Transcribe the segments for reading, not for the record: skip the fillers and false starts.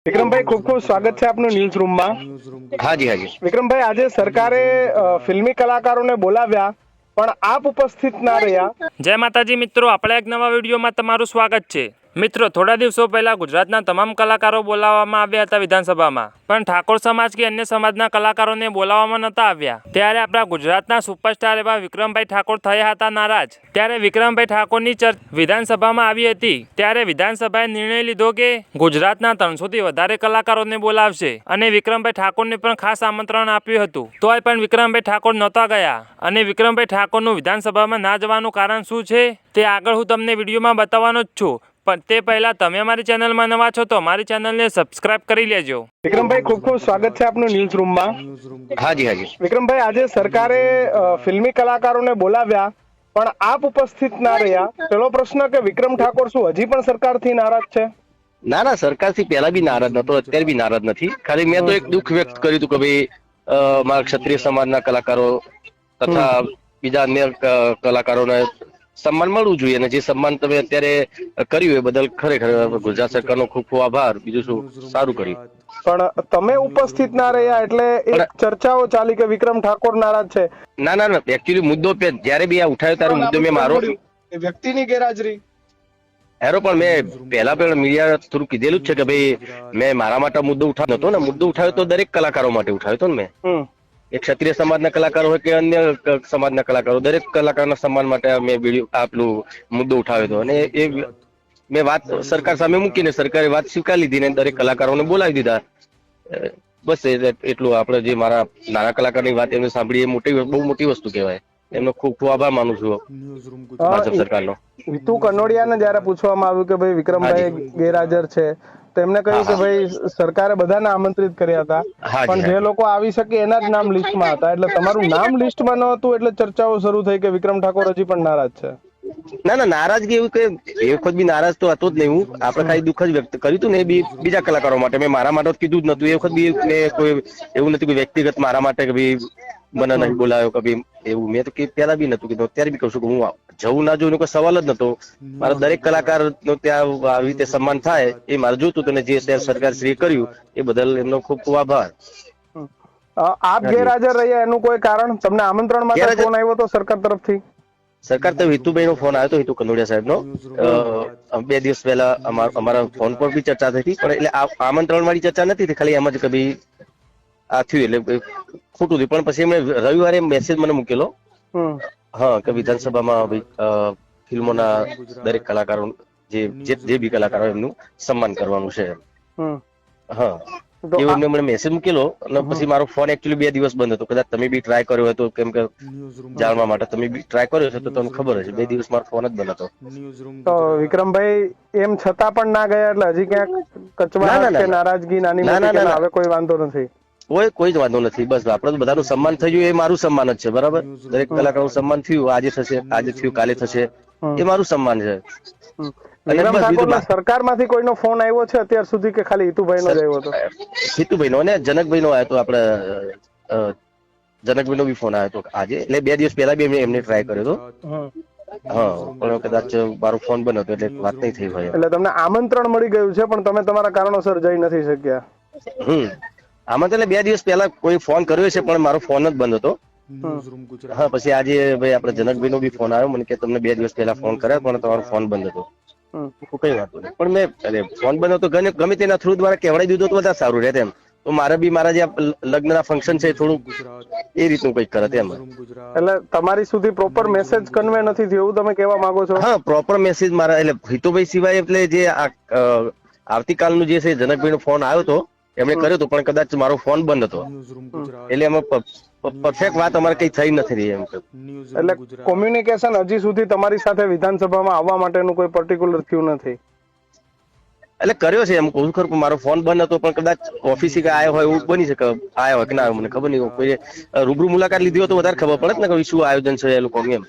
વિક્રમભાઈ, ખૂબ ખૂબ સ્વાગત છે આપનું ન્યૂઝ રૂમમાં. હાજી હાજી. વિક્રમભાઈ, આજે સરકારે ફિલ્મી કલાકારોને બોલાવ્યા પણ આપ ઉપસ્થિત ના રહ્યા. જય માતાજી મિત્રો, આપણે એક નવા વિડીયોમાં તમારું સ્વાગત છે. મિત્રો, થોડા દિવસો પહેલા ગુજરાતના તમામ કલાકારો બોલાવવામાં આવ્યા હતા વિધાનસભામાં, પણ ઠાકોર સમાજ કે અન્ય સમાજના કલાકારોને બોલાવવામાં નહોતા આવ્યા. ત્યારે આપણા ગુજરાતના સુપરસ્ટાર એવા વિક્રમભાઈ ઠાકોર થયા હતા નારાજ. ત્યારે વિક્રમભાઈ ઠાકોરની ચર્ચા વિધાનસભામાં આવી હતી. ત્યારે વિધાનસભાએ નિર્ણય લીધો કે ગુજરાતના 300થી વધારે કલાકારોને બોલાવશે અને વિક્રમભાઈ ઠાકોરને પણ ખાસ આમંત્રણ આપ્યું હતું. તોય પણ વિક્રમભાઈ ઠાકોર નહોતા ગયા. અને વિક્રમભાઈ ઠાકોરનું વિધાનસભામાં ના જવાનું કારણ શું છે તે આગળ હું તમને વિડીયોમાં બતાવવાનો જ છું. પણ તે પહેલા તમે અમારી ચેનલમાં નવા છો તો અમારી ચેનલને સબસ્ક્રાઇબ કરી લેજો. વિક્રમભાઈ, ખૂબ ખૂબ સ્વાગત છે આપનું ન્યૂઝ રૂમમાં. હાજી હાજી. વિક્રમભાઈ, આજે સરકારે ફિલ્મી કલાકારોને બોલાવ્યા પણ આપ ઉપસ્થિત ના રહ્યા. પેલો પ્રશ્ન કે વિક્રમ ઠાકોર શું હજી પણ સરકારથી નારાજ છે? ના ના, સરકારથી પહેલા બી નારાજ નતો, અત્યારે બી નારાજ નથી. ખાલી મેં તો એક દુઃખ વ્યક્ત કર્યું હતું કે ભાઈ મારા ક્ષત્રિય સમાજના કલાકારો તથા બીજા અન્ય કલાકારોને સન્માન મળવું જોઈએ, અને જે સન્માન તમે અત્યારે કર્યું એ બદલ ખરેખર ગુજરાત સરકારનો ખૂબ ખૂબ આભાર. બીજું શું, સારું કર્યું. પણ તમે ઉપસ્થિત ના રહ્યા એટલે એક ચર્ચાઓ ચાલી કે વિક્રમ ઠાકોર નારાજ છે. ના ના ના, એકચ્યુઅલી મુદ્દો જયારે બી આ ઉઠાયો ત્યારે મુદ્દો મેં મારો વ્યક્તિની ગેરહાજરી હેરો, પણ મેં પહેલા પણ મીડિયા થોડું કીધેલું જ છે કે ભાઈ મેં મારા માટે મુદ્દો ઉઠાવ્યો નતો ને. મુદ્દો ઉઠાવ્યો તો દરેક કલાકારો માટે ઉઠાવ્યો હતો ને મેં. એક ક્ષત્રિય સમાજના કલાકારો હોય કે અન્ય સમાજના કલાકારો, દરેક કલાકારના સન્માન માટે મેં વિડીયો આપેલું મુદ્દો ઉઠાવ્યો હતો. અને એ મેં વાત સરકાર સામે મૂકીને સરકારે વાત સ્વીકારી લીધી ને દરેક કલાકારોને બોલાવી દીધા. બસ એટલું. આપણે જે મારા નાના કલાકારની વાત એમને સાંભળી એ મોટી, બહુ મોટી વસ્તુ કહેવાય. એમનો ખૂબ ખૂબ આભાર માનું છું ભાજપ સરકારનો. હિતુ કનોડિયાને જયારે પૂછવામાં આવ્યું કે ભાઈ વિક્રમભાઈ ગેરહાજર છે તો એમને કહ્યું કે ભાઈ સરકારે બધાને આમંત્રિત કર્યા હતા, પણ જે લોકો આવી શકે એના જ નામ લિસ્ટમાં હતા. એટલે તમારું નામ લિસ્ટમાં ન હતું એટલે ચર્ચાઓ શરૂ થઈ કે વિક્રમ ઠાકોર હજી પણ નારાજ છે. ના ના, નારાજગી એવું કે એ વખત બી નારાજ તો હતો જ નહીં હું. આપણે ખાલી દુઃખ જ વ્યક્ત કર્યું હતું ને, એ બી બીજા કલાકારો માટે. મેં મારા માટે કીધું જ નતું. એ વખત બી મેં કોઈ એવું નથી કે વ્યક્તિગત મારા માટે કે ભાઈ મને નહીં બોલાયો કે ભાઈ એવું. મેં તો પહેલા બી નતું કીધું, અત્યારે બી કહું છું કે હું જવું ના જવું કોઈ સવાલ જ નતો. મારા દરેક કલાકાર નો ત્યાં આવી રીતે સન્માન થાય એ મારે જોતું હતું, ને જે સરકાર શ્રી કર્યું એ બદલ એમનો ખૂબ ખૂબ આભાર. આપ ગેરહાજર રહ્યા એનું કોઈ કારણ? તમને આમંત્રણ માટે ફોન આવ્યો હતો સરકાર તરફથી? સરકાર તો હિતુભાઈ નો ફોન આવ્યો હતો, હિતુ કનોડિયા સાહેબ નો. 2 દિવસ પહેલા અમારા ફોન પર બી ચર્ચા થઈ હતી, પણ એટલે આમંત્રણ વાળી ચર્ચા નથી થઈ. ખાલી એમ જ કે ભાઈ આ થયું એટલે ખોટું થયું. પણ પછી એમણે રવિવારે મેસેજ મને મૂકેલો, હા, કે વિધાનસભામાં ફિલ્મોના દરેક કલાકારો જે બી કલાકારો એમનું સન્માન કરવાનું છે. હા, એવું એમને મને મેસેજ મૂકેલો. અને પછી મારો ફોન એકચ્યુઅલી 2 દિવસ બંધ હતો. કદાચ તમે બી ટ્રાય કર્યો હોય તો, કેમ કે જાણવા માટે તમે બી ટ્રાય કર્યો છે તો તમને ખબર હશે. 2 દિવસ મારો ફોન જ બંધ હતો. તો વિક્રમભાઈ એમ છતાં પણ ના ગયા એટલે હજી ક્યાંક કચવાટ કે નારાજગી નાની મોટી કે હવે કોઈ વાંધો નથી? કોઈ જ વાંધો નથી. બસ આપણે તો બધાનું સન્માન થયું એ મારું સન્માન જ છે. બરાબર, દરેક કલાકારનું સન્માન થયું. આજે થશે, આજે થયું, કાલે થશે, એ મારું સન્માન છે. સરકારમાંથી કોઈનો ફોન આવ્યો છે અત્યાર સુધી કે ખાલી હિતુભાઈ નો જ આવ્યો હતો? હિતુભાઈ નો અને જનકભાઈ નો આવ્યો હતો. આપણે જનકભાઈ નો બી ફોન આવ્યો હતો આજે. એટલે 2 દિવસ પહેલા બી એમને ટ્રાય કર્યો હતો. હા, પણ કદાચ મારો ફોન બંધ હતો એટલે વાત નહીં થઈ ભાઈ. એટલે તમને આમંત્રણ મળી ગયું છે પણ તમે તમારા કારણોસર જઈ નથી શક્યા? આમાં તો 2 દિવસ પહેલા કોઈ ફોન કર્યો છે પણ મારો ફોન જ બંધ હતો. હા, પછી આજે ભાઈ આપણે જનકભાઈ નો બી ફોન આવ્યો મને કે તમને 2 દિવસ પહેલા ફોન કર્યા પણ તમારો ફોન બંધ હતો. કઈ વાત નહીં, પણ મેં ફોન બંધ હતો ગમે તેના થ્રુ દ્વારા કહેવાડી દીધું તો વધારે સારું રહે એમ. તો મારે બી મારા જે લગ્નના ફંક્શન છે થોડુંક એ રીતનું કંઈક કરે એમ. એટલે તમારી સુધી પ્રોપર મેસેજ કન્વે નથી થયો એવું તમે કહેવા માંગો છો? હા, પ્રોપર મેસેજ મારા એટલે હિતુભાઈ સિવાય એટલે જે આવતીકાલનું જે છે જનકભાઈ નો ફોન આવ્યો હતો એમણે કર્યો હતો, પણ કદાચ મારો ફોન બંધ હતો. એટલે એમાં પરફેક્ટ વાત અમારે કઈ થઈ નથી રહી એમ. એટલે કોમ્યુનિકેશન હજી સુધી તમારી સાથે વિધાનસભામાં આવવા માટેનું કોઈ પર્ટિક્યુલર થયું નથી? એટલે કર્યો છે એમ કહું ખરું, મારો ફોન બંધ હતો. પણ કદાચ ઓફિસે આવ્યો હોય એવું બની શકે. આવ્યો હોય કે ના મને ખબર નહીં. કોઈ રૂબરૂ મુલાકાત લીધી હોય તો વધારે ખબર પડે ને કે શું આયોજન છે એ લોકો એમ.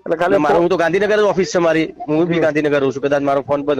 એટલે ખાલી હું તો ગાંધીનગર ઓફિસ છે મારી, હું બી ગાંધીનગર રહું છું. કદાચ મારો ફોન બંધ